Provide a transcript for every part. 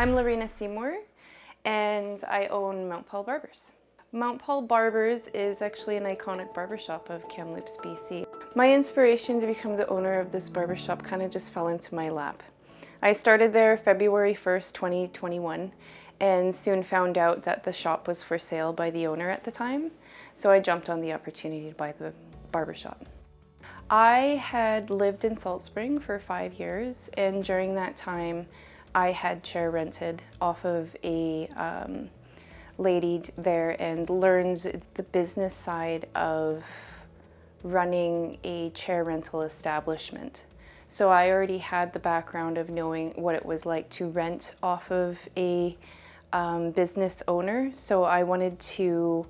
I'm Loreena Seymour and I own Mount Paul Barbers. Mount Paul Barbers is actually an iconic barbershop of Kamloops, BC. My inspiration to become the owner of this barbershop kind of just fell into my lap. I started there February 1st, 2021 and soon found out that the shop was for sale by the owner at the time, so I jumped on the opportunity to buy the barbershop. I had lived in Salt Spring for 5 years, and during that time I had chair rented off of a lady there and learned the business side of running a chair rental establishment. So I already had the background of knowing what it was like to rent off of a business owner, so I wanted to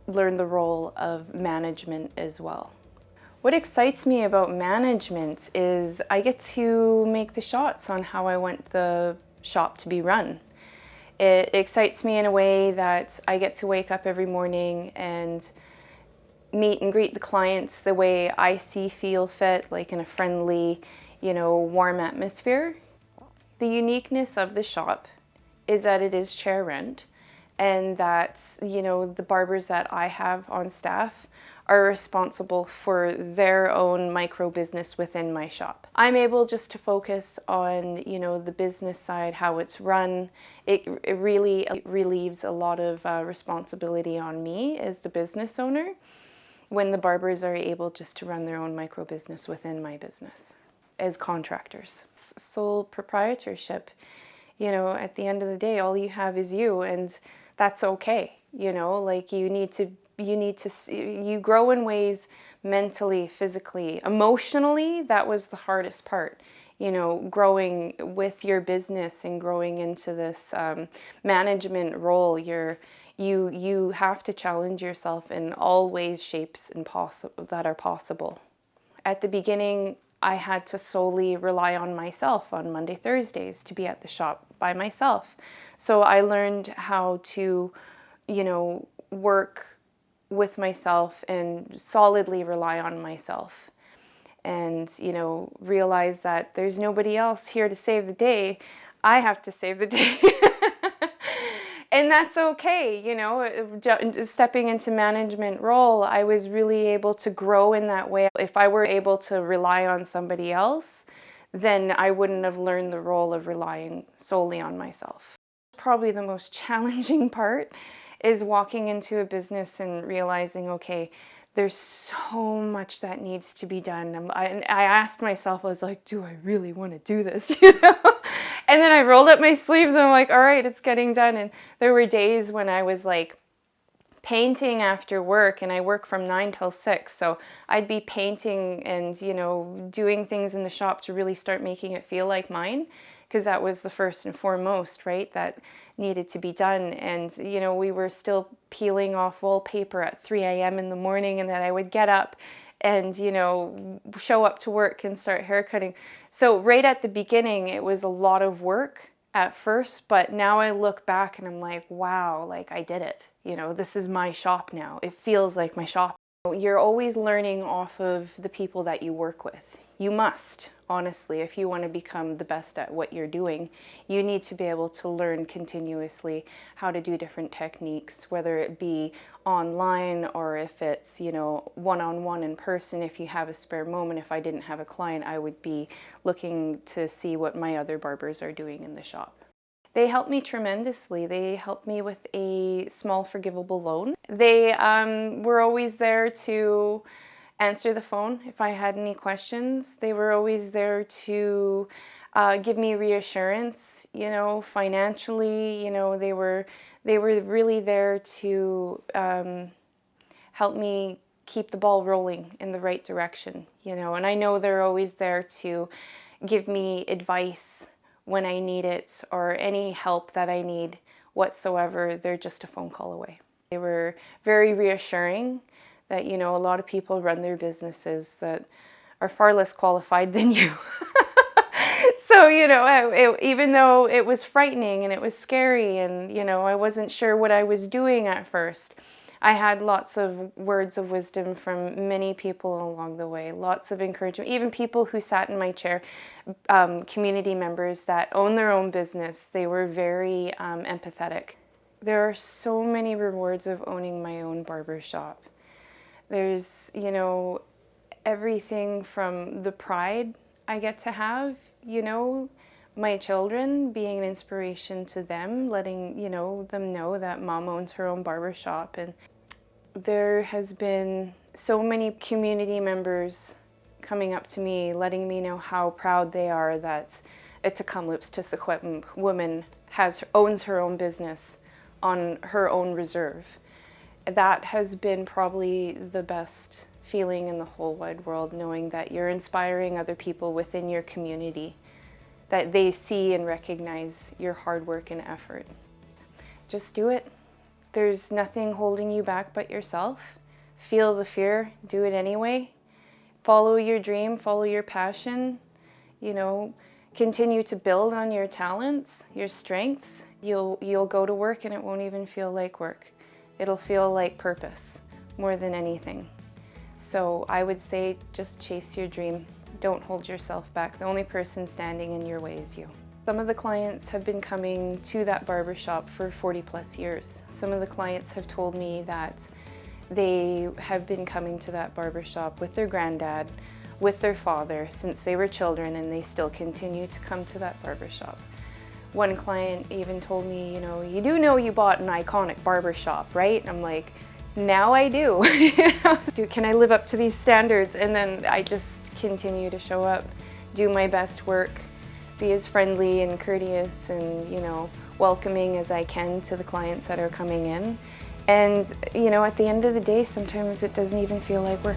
learn the role of management as well. What excites me about management is I get to make the shots on how I want the shop to be run. It excites me in a way that I get to wake up every morning and meet and greet the clients the way I see feel fit, like in a friendly, warm atmosphere. The uniqueness of the shop is that it is chair rent, and that, the barbers that I have on staff are responsible for their own micro business within my shop. I'm able just to focus on, the business side, how it's run. It really relieves a lot of responsibility on me as the business owner when the barbers are able just to run their own micro business within my business as contractors. Sole proprietorship, at the end of the day, all you have is you, and that's okay. Like you grow in ways mentally, physically, emotionally. That was the hardest part, growing with your business and growing into this management role. You have to challenge yourself in all ways, shapes, and that are possible. At the beginning, I had to solely rely on myself on Monday, Thursdays to be at the shop by myself. So I learned how to, work with myself and solidly rely on myself, and realize that there's nobody else here to save the day. I have to save the day. And that's okay. Stepping into management role, I was really able to grow in that way. If I were able to rely on somebody else, then I wouldn't have learned the role of relying solely on myself. Probably the most challenging part is walking into a business and realizing, okay, there's so much that needs to be done. I asked myself, I was like, do I really want to do this? And then I rolled up my sleeves and I'm like, all right, it's getting done. And there were days when I was like painting after work, and I work from 9 till 6. So I'd be painting and, doing things in the shop to really start making it feel like mine, because that was the first and foremost, right, that needed to be done. And, we were still peeling off wallpaper at 3 a.m. in the morning, and then I would get up and, show up to work and start haircutting. So right at the beginning, it was a lot of work at first, but now I look back and I'm like, wow, like I did it. This is my shop now. It feels like my shop. You're always learning off of the people that you work with. You must, honestly, if you want to become the best at what you're doing, you need to be able to learn continuously how to do different techniques, whether it be online or if it's, one-on-one in person. If you have a spare moment, if I didn't have a client, I would be looking to see what my other barbers are doing in the shop. They helped me tremendously. They helped me with a small forgivable loan. They were always there to answer the phone if I had any questions. They were always there to give me reassurance, financially. They were really there to help me keep the ball rolling in the right direction, and I know they're always there to give me advice when I need it, or any help that I need whatsoever. They're just a phone call away. They were very reassuring that, a lot of people run their businesses that are far less qualified than you. So, even though it was frightening and it was scary and, I wasn't sure what I was doing at first, I had lots of words of wisdom from many people along the way, lots of encouragement, even people who sat in my chair, community members that own their own business. They were very empathetic. There are so many rewards of owning my own barbershop. There's, you know, everything from the pride I get to have, you know, my children being an inspiration to them, letting, you know, them know that mom owns her own barbershop. And there has been so many community members coming up to me, letting me know how proud they are that a Tk'emlups, Secwepemc woman owns her own business on her own reserve. That has been probably the best feeling in the whole wide world, knowing that you're inspiring other people within your community, that they see and recognize your hard work and effort. Just do it. There's nothing holding you back but yourself. Feel the fear, do it anyway. Follow your dream, follow your passion, you know, continue to build on your talents, your strengths. You'll go to work and it won't even feel like work. It'll feel like purpose more than anything. So I would say just chase your dream. Don't hold yourself back. The only person standing in your way is you. Some of the clients have been coming to that barbershop for 40+ years. Some of the clients have told me that they have been coming to that barbershop with their granddad, with their father since they were children, and they still continue to come to that barbershop. One client even told me, you know, you do know you bought an iconic barbershop, right? I'm like, now I do. Can I live up to these standards? And then I just continue to show up, do my best work, be as friendly and courteous and, you know, welcoming as I can to the clients that are coming in. And, you know, at the end of the day, sometimes it doesn't even feel like work.